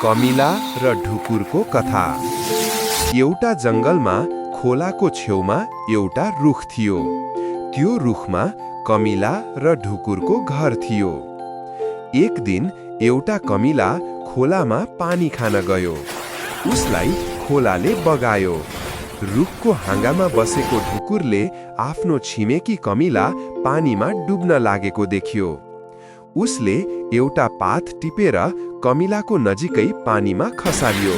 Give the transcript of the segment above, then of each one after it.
कमिला र ढुकुरको कथा। एउटा जंगलमा खोलाको छेउमा एउटा रुख थियो। त्यो रुखमा कमिला र ढुकुरको घर थियो। एक दिन एउटा कमिला खोलामा पानी खान गयो। उसलाई खोलाले बगायो। रुखको हाँगामा बसेको ढुकुरले आफ्नो छिमेकी कमिला पानीमा डुब्न लागेको देख्यो। उसले एउटा पात टिपेर कमिलाको नजिकै पानीमा खसाल्यो।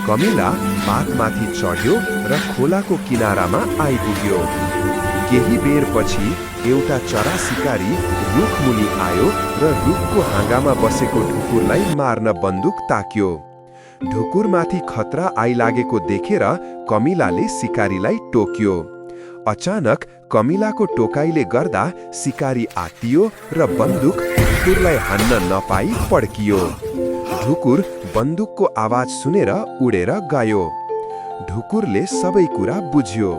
कमिला पातमाथि चढ्यो र खोलाको किनारामा आइपुग्यो। केही बेरपछि एउटा चरा सिकारी रुखमुनि आयो र रुखको हाँगामा बसेको ढुकुरलाई मार्न बन्दुक ताक्यो। ढुकुरमाथि खतरा आइलागेको देखेर कमिलाले सिकारीलाई टोक्यो। अचानक कमिलाको टोकाइले गर्दा सिकारी आत्तियो र बन्दुक ढुकुरलाई हान्न नपाई पड्कियो। ढुकुर बन्दुकको आवाज सुनेर उडेर गयो। ढुकुरले सबै कुरा बुझ्यो।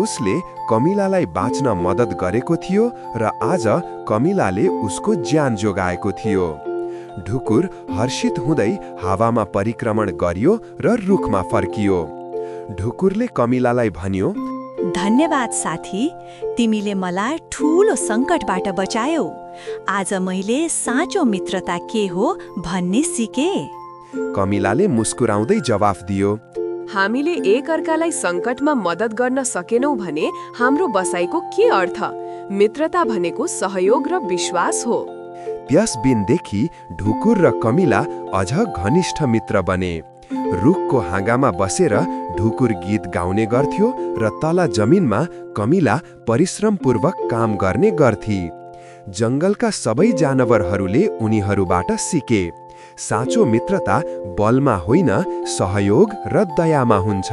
उसले कमिलालाई बाँच्न मद्दत गरेको थियो र आज कमिलाले उसको ज्यान जोगाएको थियो। ढुकुर हर्षित हुँदै हावामा परिक्रमण गर्यो र रुखमा फर्कियो। ढुकुरले कमिलालाई भन्यो, धन्यवाद साथी, तिमीले मलाई ठूलो सङ्कटबाट बचायौ। आज मैले साँचो मित्रता के हो भन्ने सिके। कमिलाले मुस्कुराउँदै जवाफ दियो, हामीले एक अर्कालाई सङ्कटमा मद्दत गर्न सकेनौँ भने हाम्रो बसाइको के अर्थ? मित्रता भनेको सहयोग र विश्वास हो। त्यस दिनदेखि ढुकुर र कमिला अझ घनिष्ठ मित्र बने। रुखको हाँगामा बसेर ढुकुर गीत गाउने गर्थ्यो र तल जमिनमा कमिला परिश्रमपूर्वक काम गर्ने गर्थी। जंगलका सबै जानवरहरूले उनीहरूबाट सिके। साँचो मित्रता बलमा होइन, सहयोग र दयामा हुन्छ।